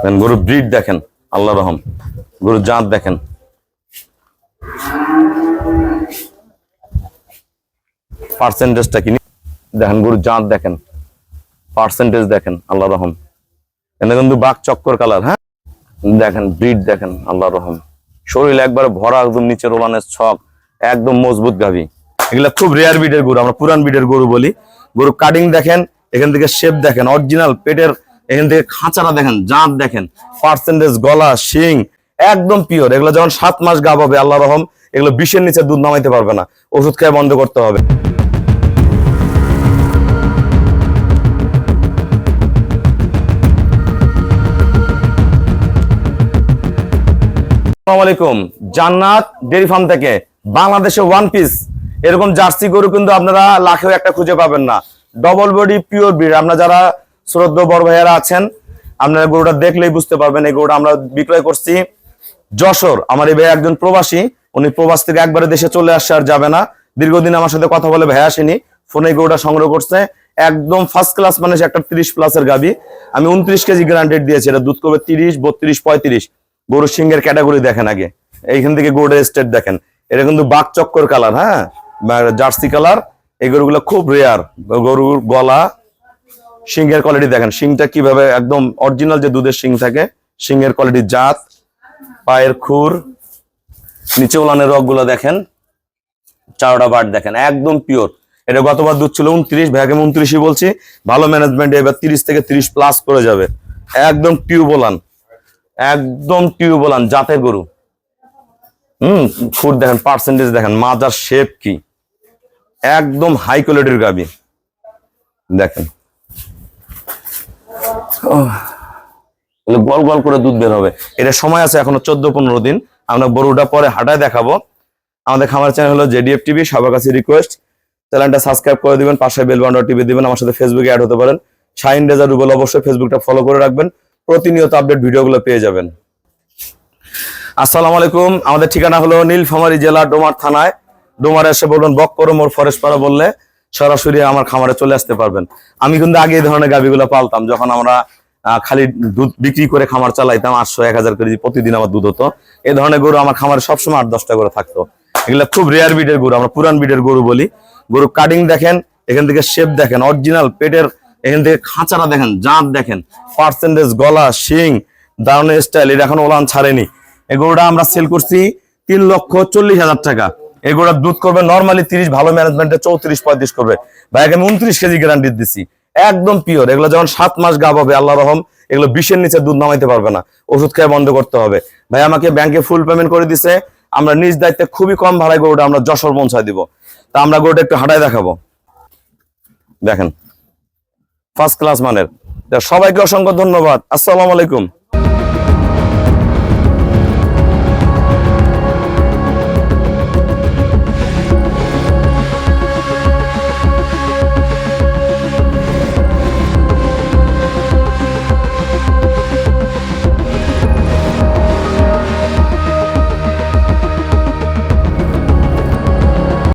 গরু ব্রিড দেখেন, আল্লাহ রহম। গরুর জাত দেখেন, পার্সেন্টেজটা কিনি দেখেন, গরুর জাত দেখেন, পার্সেন্টেজ দেখেন, আল্লাহ রহম। এখানে কিন্তু বাঘ চক্কর কালার। হ্যাঁ দেখেন, ব্রিড দেখেন, আল্লাহ রহম। শরীর একবারে ভরা, একদম নিচের ওলানের ছক, একদম মজবুত গাভী। এগুলা খুব রেয়ার ব্রিডের গরু, আমরা পুরান ব্রিডের গরু বলি। গরু কাটিং দেখেন, এখান থেকে শেপ দেখেন, অরিজিনাল পেটের এখান থেকে খাঁচারা দেখেন, জাত দেখেন, পার্সেন্টেজ, গলা, শিং একদম পিওর। এগুলো যখন 7 মাস গাভ হবে, আল্লাহ রহম, এগুলো 20-এর নিচে দুধ নামাইতে পারবে না, ওষুধ খেয়ে বন্ধ করতে হবে। আসসালামু আলাইকুম, জান্নাত ডেইরি ফার্ম থেকে বাংলাদেশে ওয়ান পিস এরকম জার্সি গরু কিন্তু আপনারা লাখেও একটা খুঁজে পাবেন না। Double body pure breed. আপনারা যারা শ্রদ্ধেয় বড় ভাইয়ারা আছেন, আপনারা গরুটা দেখলেই বুঝতে পারবেন। এই গরুটা আমরা বিক্রয় করছি যশোর। আমার এই ভাই একজন প্রবাসী, উনি প্রবাস থেকে একবারে দেশে চলে আসছে, আর যাবে না। দীর্ঘদিন আমার সাথে কথা বলে ভাই আসেনি, ফোনে গরুটা সংগ্রহ করছে। একদম ফার্স্ট ক্লাস মানুষ, একটা 30+ গাভী। আমি 29 কেজি গ্যারান্টেড দিয়েছি, এটা দুধ করবে 30, 32, 35। গরুর সিংহের ক্যাটাগরি দেখেন আগে, এইখান থেকে গরুর স্টেট দেখেন। এটা কিন্তু বাঘ চক্কর কালার, হ্যাঁ জার্সি কালার। এই গরুগুলো খুব রেয়ার। গরুর গলা, সিংহের কোয়ালিটি দেখেন, সিংটা কিভাবে একদম অরিজিনাল যে দুধের সিং থাকে, সিংহের কোয়ালিটি, জাত, পায়ের খুর, নিচে ওলানের রক গুলো দেখেন, চারোটা বাট দেখেন, একদম পিওর। এটা গতবার দুধ ছিল 29, ভাইকে 29ই বলছি। ভালো ম্যানেজমেন্ট, এবার 30 থেকে 30+ করে যাবে। একদম টিউবওলান, একদম টিউবওলান জাতের গরু। ফুড দেখেন, পার্সেন্টেজ দেখেন, মাজার শেপ কি, একদম হাই কোয়ালিটির গাবি দেখেন। গল গল করে দুধ বের হবে। এটা সময় আছে এখনো 14-15 দিন। আমরা গরুটা পরে হাঁটায় দেখাবো। আমাদের খামার চ্যানেল হলো জেডিএফ টিভি। সবার কাছে রিকোয়েস্ট, চ্যানেলটা সাবস্ক্রাইব করে দিবেন, পাশে বেল বাটন টিপে দিবেন। আমার সাথে ফেসবুকে অ্যাড হতে পারেন, শাহিন রেজা রুবেল। অবশ্যই ফেসবুকটা ফলো করে রাখবেন, প্রতিনিয়ত আপডেট ভিডিওগুলো পেয়ে যাবেন। আসসালামু আলাইকুম। আমাদের ঠিকানা হলো নীলফামারী জেলা, ডোমার থানায়। ডোমারে এসে বলবেন বক্কর মোড় ফরেস্ট পাড়া বললে সরাসরি আমার খামারে চলে আসতে পারবেন। আমি কিন্তু আগে এই ধরনের গাভীগুলো পালতাম, যখন আমরা খালি দুধ বিক্রি করে খামার চালাইতাম। 800-1000 কেজি প্রতিদিন আমার দুধ হতো। এই ধরনের গরু আমার খামারে সবসময় 8-10টা করে থাকতো। এগুলো খুব রেয়ার ব্রিডের গরু, আমরা পুরান ব্রিডের গরু বলি। গরু কাটিং দেখেন, এখান থেকে শেপ দেখেন, অরিজিনাল পেটের এখান থেকে খাঁচারা দেখেন, জাত দেখেন, পার্সেন্টেজ, গলা, শিং, দারুণের স্টাইল। এটা এখন ওলান ছাড়েনি। এই গরুটা আমরা সেল করছি 3,40,000 টাকা। এই গরুটার দুধ করবে নর্মালি 30, ভালো ম্যানেজমেন্টে 34-35 করবে। ভাইকে আমি 29 কেজি গ্যারান্টি দিচ্ছি, একদম পিওর। এগুলো যখন 7 মাস গাভ হবে, আল্লাহ রহম, এগুলো 20-এর নিচে দুধ নামাইতে পারবে না, ওষুধ খেয়ে বন্ধ করতে হবে। ভাই আমাকে ব্যাংকে ফুল পেমেন্ট করে দিছে। আমরা নিজ দায়িত্বে খুবই কম ভাড়ায় গরুটা আমরা যশোর পৌঁছায় দিব। তা আমরা গরুটা একটু হাঁটায় দেখাবো, দেখেন, ফার্স্ট ক্লাস মানের। সবাইকে অসংখ্য ধন্যবাদ। আসসালামু আলাইকুম।